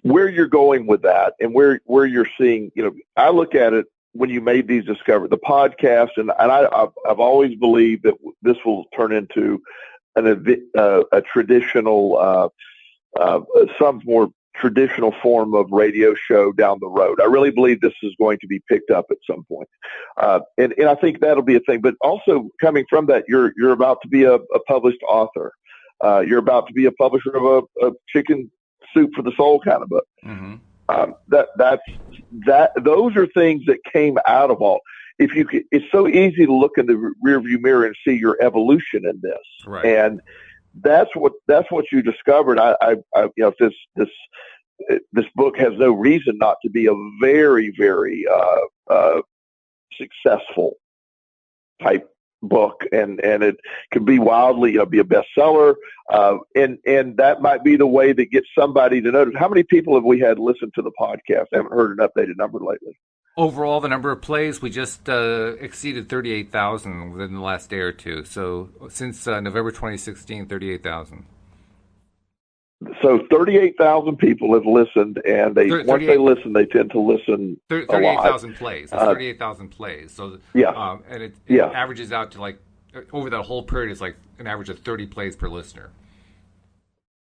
where you're going with that, and where you're seeing. I look at it when you made these discoveries, the podcast, and I've always believed that this will turn into a traditional, some more traditional form of radio show down the road. I really believe this is going to be picked up at some point. And I think that'll be a thing, but also coming from that, you're about to be a published author. You're about to be a publisher of a chicken soup for the soul kind of book. Mm-hmm. Those are things that came out of all. It's so easy to look in the rearview mirror and see your evolution in this. Right. And that's what you discovered. This book has no reason not to be a very, very successful type book, and it can be wildly be a bestseller, and that might be the way that gets somebody to notice. How many people have we had listen to the podcast? I haven't heard an updated number lately. Overall, the number of plays, we just exceeded 38,000 within the last day or two. So since November 2016, 38,000. So 38,000 people have listened, and once they listen, they tend to listen 38,000 plays. It's 38,000 plays. So yeah, and it averages out to like over that whole period is like an average of 30 plays per listener.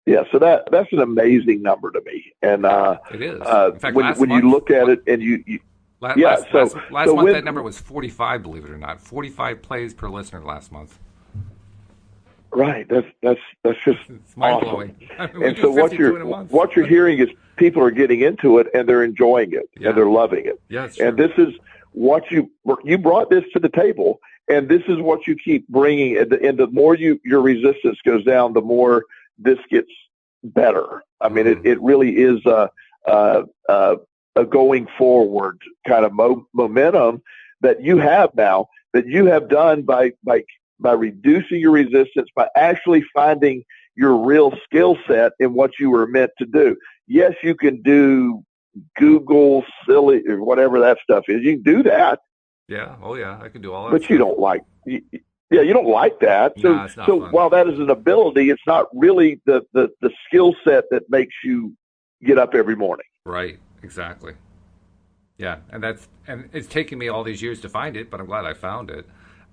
Yeah, so that's an amazing number to me. And It is. In fact, last when month, you look at it and yeah, last so month that when number was 45. Believe it or not, 45 plays per listener last month. right, that's just It's mind awesome. blowing. I mean, we And do so 52 in a month. what you're hearing is people are getting into it and they're enjoying it and Yeah, they're loving it. yeah, it's And true. this is what you brought this to the table, and this is what you keep bringing. And the more your resistance goes down, the more this gets better. I mean, Mm. it really is a, a going forward kind of momentum that you have now, that you have done by reducing your resistance, by actually finding your real skill set in what you were meant to do. Yes, you can do Google silly or whatever that stuff is. You can do that, Yeah. Oh, yeah. I can do all that but you stuff. don't like. Yeah, you don't like that. Nah, it's not So fun. while that is an ability, it's not really the skill set that makes you get up every morning. Right. Exactly. Yeah, and it's taken me all these years to find it, but I'm glad I found it.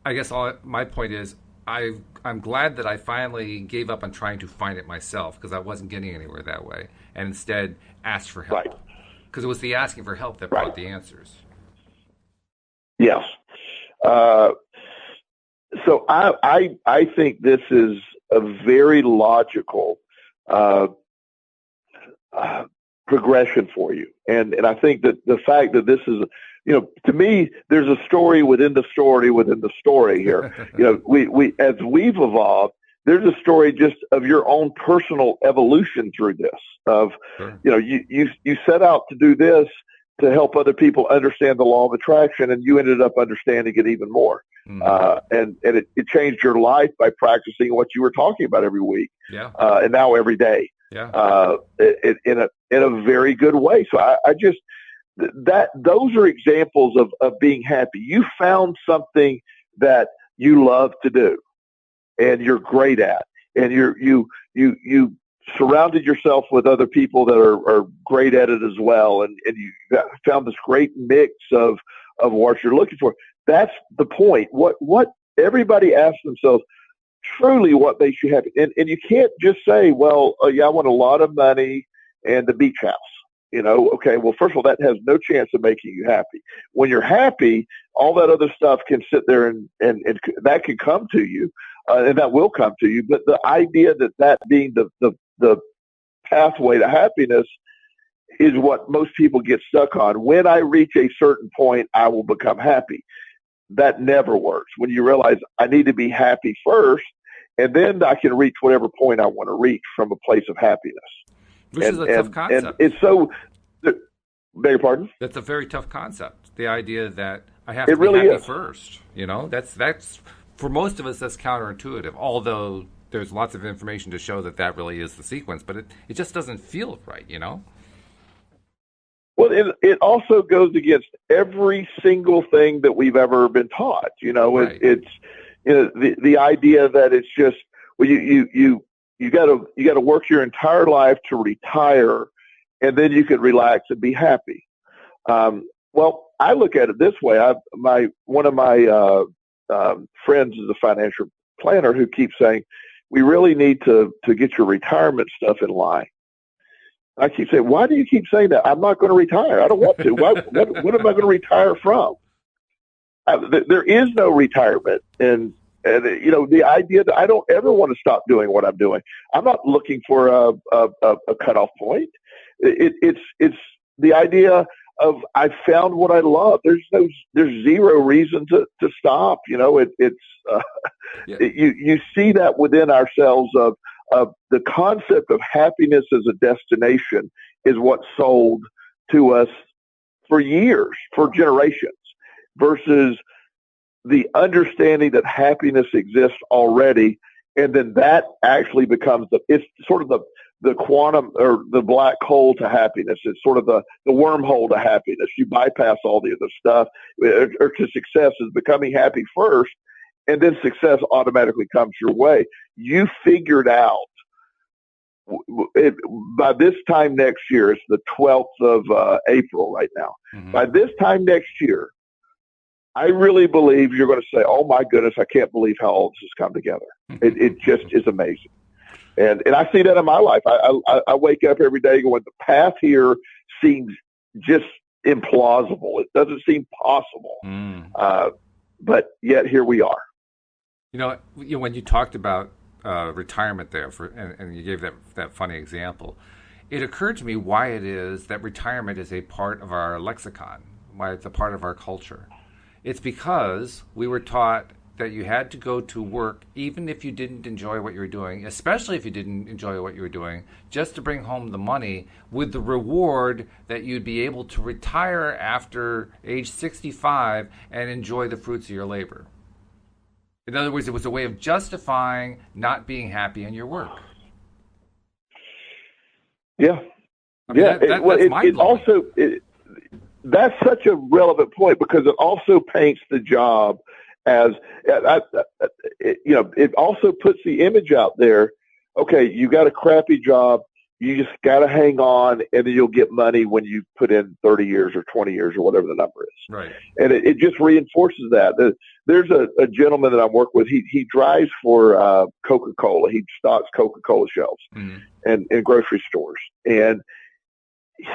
I guess my point is I'm glad that I finally gave up on trying to find it myself because I wasn't getting anywhere that way, and instead asked for help Right. because it was the asking for help that Right. brought the answers. Yes. Uh, so I think this is a very logical uh, uh, progression for you, and I think that the fact that this is, to me, there's a story within the story within the story here. We as we've evolved, there's a story just of your own personal evolution through this. Of Sure. you set out to do this to help other people understand the law of attraction, and you ended up understanding it even more. Hmm. And it changed your life by practicing what you were talking about every week, Yeah. and now every day, Yeah. in a very good way. So I just that those are examples of being happy. You found something that you love to do and you're great at, and you surrounded yourself with other people that are great at it as well, and you found this great mix of what you're looking for. That's the point. What everybody asks themselves, truly what makes you happy, and you can't just say, well, yeah, I want a lot of money and the beach house. Okay, well, first of all, that has no chance of making you happy. When you're happy, all that other stuff can sit there and that can come to you, and that will come to you. But the idea that being the pathway to happiness is what most people get stuck on. When I reach a certain point, I will become happy. That never works. When you realize I need to be happy first, and then I can reach whatever point I want to reach from a place of happiness. Which is And a tough and concept. it's so. Beg your pardon? That's a very tough concept. The idea that I have It to be really happy is. first. That's for most of us that's counterintuitive. Although there's lots of information to show that really is the sequence, but it just doesn't feel right. Well, it also goes against every single thing that we've ever been taught. Right. It's the idea that it's just, well, you got to work your entire life to retire, and then you can relax and be happy. Well, I look at it this way. One of my friends is a financial planner who keeps saying, we really need to get your retirement stuff in line. I keep saying, why do you keep saying that? I'm not going to retire. I don't want to. What am I going to retire from? There is no retirement. And the idea that I don't ever want to stop doing what I'm doing. I'm not looking for a cutoff point. It's the idea of I found what I love. There's zero reason to stop. Yeah. You see that within ourselves of the concept of happiness as a destination is what sold to us for years, for generations, versus the understanding that happiness exists already. And then that actually becomes it's sort of the quantum or the black hole to happiness. It's sort of the wormhole to happiness. You bypass all the other stuff or to success is becoming happy first, and then success automatically comes your way. You figured out by this time next year, it's the 12th of April right now. Hmm. By this time next year, I really believe you're going to say, "Oh my goodness, I can't believe how all this has come together." It just is amazing, and I see that in my life. I wake up every day going, the path here seems just implausible. It doesn't seem possible, but yet here we are. When you talked about retirement there, and you gave that funny example, it occurred to me why it is that retirement is a part of our lexicon, why it's a part of our culture. It's because we were taught that you had to go to work even if you didn't enjoy what you were doing, especially if you didn't enjoy what you were doing, just to bring home the money with the reward that you'd be able to retire after age 65 and enjoy the fruits of your labor. In other words, it was a way of justifying not being happy in your work. Yeah. I mean, yeah. That's mind-blowing. That's such a relevant point because it also paints the job as, it also puts the image out there. Okay, you got a crappy job. You just got to hang on, and then you'll get money when you put in 30 years or 20 years or whatever the number is. Right. And it just reinforces that. There's a gentleman that I work with. He drives for Coca-Cola. He stocks Coca-Cola shelves and in grocery stores. And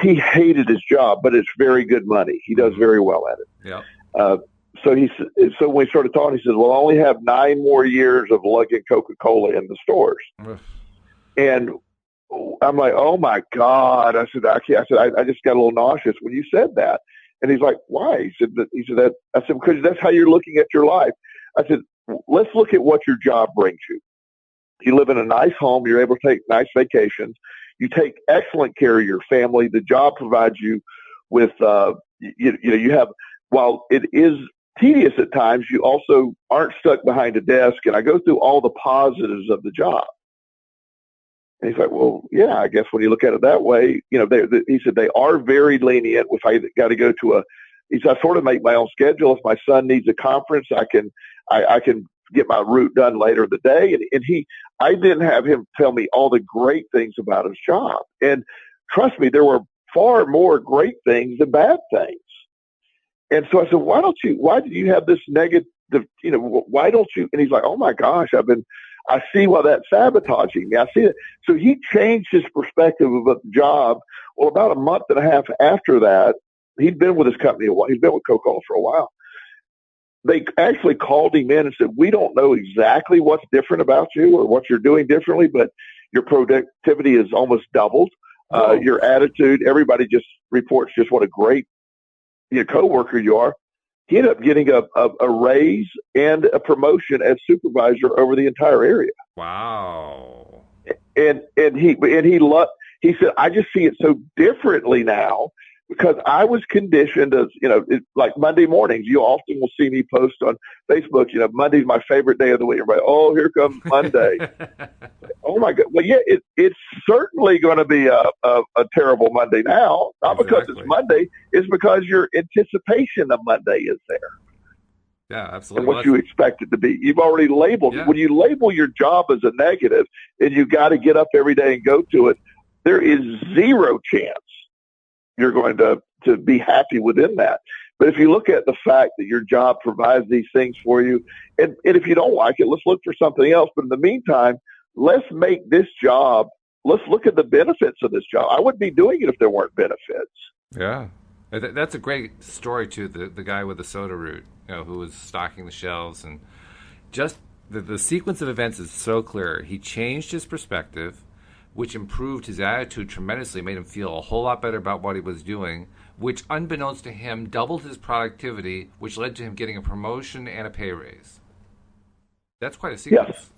he hated his job, but it's very good money. He does very well at it. Yeah. So when we started talking, he says, "Well, I only have 9 more years of lugging Coca-Cola in the stores." And I'm like, "Oh my God!" I said, I just got a little nauseous when you said that." And he's like, "Why?" He said, "Because that's how you're looking at your life." I said, "Let's look at what your job brings you. You live in a nice home. You're able to take nice vacations. You take excellent care of your family. The job provides you with, you have, while it is tedious at times, you also aren't stuck behind a desk." And I go through all the positives of the job. And he's like, "Well, yeah, I guess when you look at it that way, he said they are very lenient. If I got to go to he said, I sort of make my own schedule. If my son needs a conference, I can get my route done later in the day." And I didn't have him tell me all the great things about his job. And trust me, there were far more great things than bad things. And so I said, why do you have this negative, why don't you? And he's like, "Oh my gosh, I see why that's sabotaging me. I see it." So he changed his perspective about the job. Well, about a month and a half after that, he'd been with his company a while. He'd been with Coca-Cola for a while. They actually called him in and said, "We don't know exactly what's different about you or what you're doing differently, but your productivity is almost doubled. Your attitude, everybody just reports just what a great coworker you are." He ended up getting a raise and a promotion as supervisor over the entire area. Wow. And he said, "I just see it so differently now because I was conditioned as, like Monday mornings, you often will see me post on Facebook, Monday's my favorite day of the week." Everybody, "Oh, here comes Monday." Oh my God. Well, yeah, it's certainly going to be a terrible Monday now. Not because it's Monday, it's because your anticipation of Monday is there. Yeah, absolutely. And what you expect it to be. You've already labeled it. When you label your job as a negative and you got to get up every day and go to it, there is zero chance you're going to be happy within that. But if you look at the fact that your job provides these things for you, and if you don't like it, let's look for something else. But in the meantime, let's make this job, let's look at the benefits of this job. I wouldn't be doing it if there weren't benefits. Yeah. That's a great story, too, the guy with the soda root, who was stocking the shelves. And just the sequence of events is so clear. He changed his perspective, which improved his attitude tremendously, made him feel a whole lot better about what he was doing, which, unbeknownst to him, doubled his productivity, which led to him getting a promotion and a pay raise. That's quite a sequence.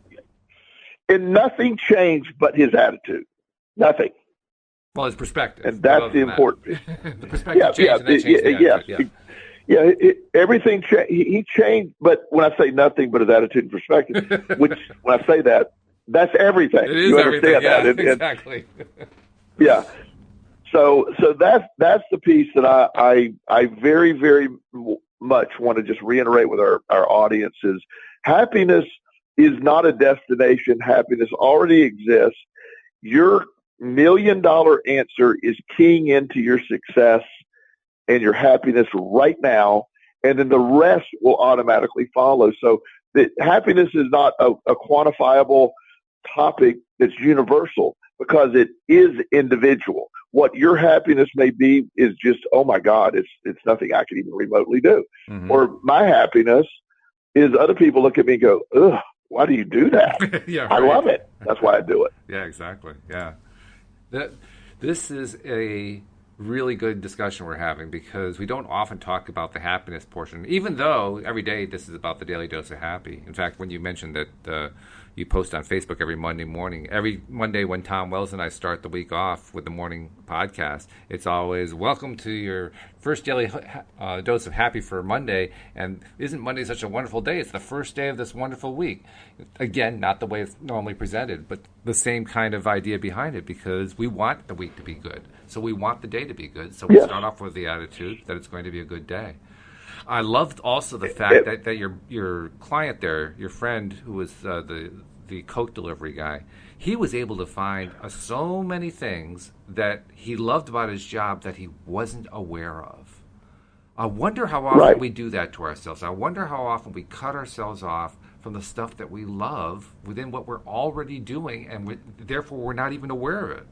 Yes. And nothing changed but his attitude. Nothing. Well, his perspective. And that's the important. The perspective changed, and that changed the attitude. Yeah, everything changed. He changed, but when I say nothing but his attitude and perspective, which when I say that, that's everything. It is you everything. Understand that? Exactly. Yeah. So that's the piece that I very, very much want to just reiterate with our audience is happiness is not a destination. Happiness already exists. Your $1 million answer is keying into your success and your happiness right now and then the rest will automatically follow. So happiness is not a quantifiable topic that's universal because it is individual. What your happiness may be is just, oh my God, it's nothing I can even remotely do. Mm-hmm. Or my happiness is other people look at me and go, ugh, why do you do that? Yeah, right. I love it. That's why I do it. Yeah, exactly. Yeah. This is a really good discussion we're having because we don't often talk about the happiness portion, even though every day this is about the Daily Dose of Happy. In fact, when you mentioned that you post on Facebook every Monday morning, every Monday when Tom Wells and I start the week off with the morning podcast, it's always welcome to your first daily dose of happy for Monday. And isn't Monday such a wonderful day? It's the first day of this wonderful week. Again, not the way it's normally presented, but the same kind of idea behind it because we want the week to be good. So we want the day to be good. So we start off with the attitude that it's going to be a good day. I loved also the fact that your client there, your friend who was the Coke delivery guy, he was able to find so many things that he loved about his job that he wasn't aware of. I wonder how often we do that to ourselves. I wonder how often we cut ourselves off from the stuff that we love within what we're already doing, and therefore we're not even aware of it.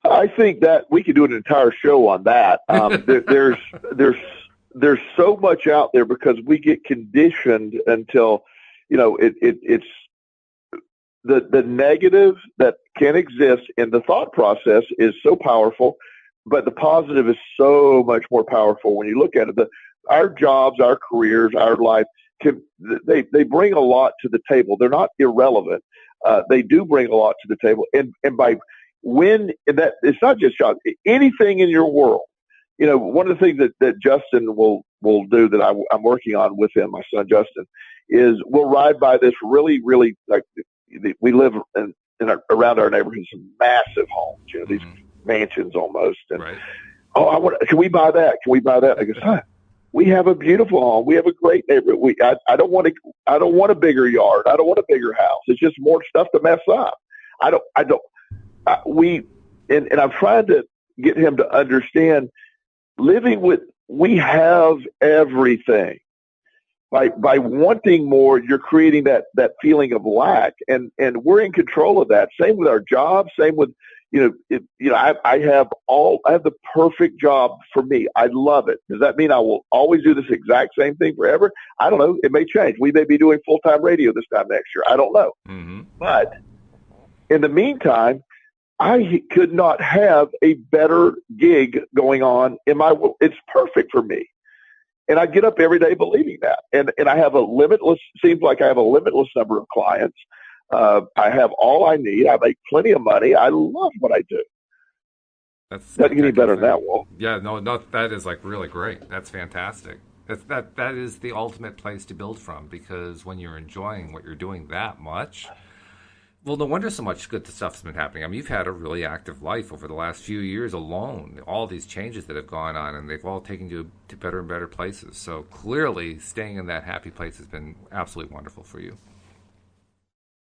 I think that we could do an entire show on that. There's so much out there because we get conditioned until, it's the negative that can exist in the thought process is so powerful, but the positive is so much more powerful when you look at it. Our jobs, our careers, our life, they bring a lot to the table. They're not irrelevant. They do bring a lot to the table, and that it's not just jobs, anything in your world. One of the things that Justin will do that I'm working on with him, my son Justin, is we'll ride by this really, really, like, we live around our neighborhood, some massive homes, these mansions almost. And, can we buy that? Can we buy that? I go, we have a beautiful home. We have a great neighborhood. I don't want a bigger yard. I don't want a bigger house. It's just more stuff to mess up. And I'm trying to get him to understand we have everything. By wanting more, you're creating that feeling of lack, and we're in control of that. Same with our jobs. Same with, I have the perfect job for me. I love it. Does that mean I will always do this exact same thing forever? I don't know. It may change. We may be doing full-time radio this time next year. I don't know. Mm-hmm. But in the meantime, I could not have a better gig going on in my world. It's perfect for me. And I get up every day believing that. And I have seems like I have a limitless number of clients. I have all I need. I make plenty of money. I love what I do. Doesn't get any better than that, Walt. Yeah, no, that is like really great. That's fantastic. That is the ultimate place to build from, because when you're enjoying what you're doing that much, well, no wonder so much good stuff's been happening. I mean, you've had a really active life over the last few years alone. All these changes that have gone on, and they've all taken you to better and better places. So clearly, staying in that happy place has been absolutely wonderful for you.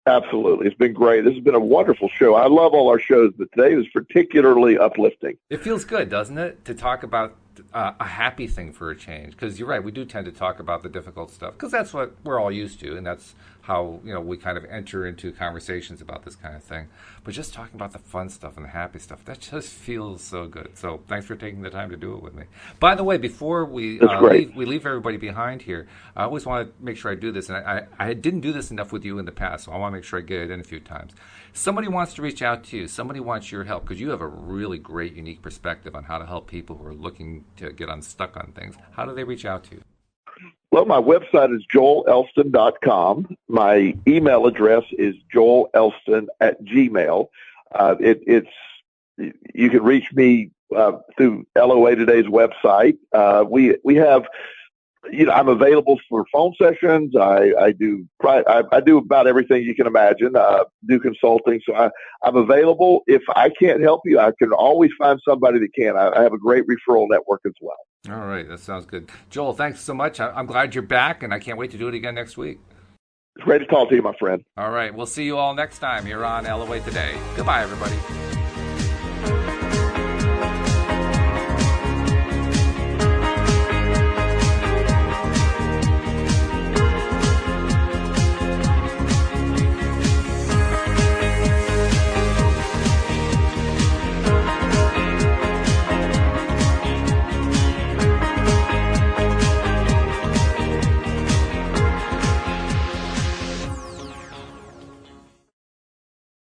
Absolutely. It's been great. This has been a wonderful show. I love all our shows, but today was particularly uplifting. It feels good, doesn't it, to talk about a happy thing for a change? Because you're right, we do tend to talk about the difficult stuff because that's what we're all used to, and that's how we kind of enter into conversations about this kind of thing. But just talking about the fun stuff and the happy stuff, that just feels so good. So thanks for taking the time to do it with me. By the way, before we leave everybody behind here, I always want to make sure I do this, and I didn't do this enough with you in the past, so I want to make sure I get it in a few times. Somebody wants to reach out to you. Somebody wants your help because you have a really great, unique perspective on how to help people who are looking to get unstuck on things. How do they reach out to you? Well, my website is joelelston.com. My email address is joelelston@gmail. You can reach me through LOA Today's website. We have, I'm available for phone sessions. I do about everything you can imagine. Do consulting, so I'm available. If I can't help you, I can always find somebody that can. I have a great referral network as well. All right, that sounds good. Joel, thanks so much. I'm glad you're back, and I can't wait to do it again next week. It's great to talk to you, my friend. All right, we'll see you all next time here on LOA Today. Goodbye, everybody.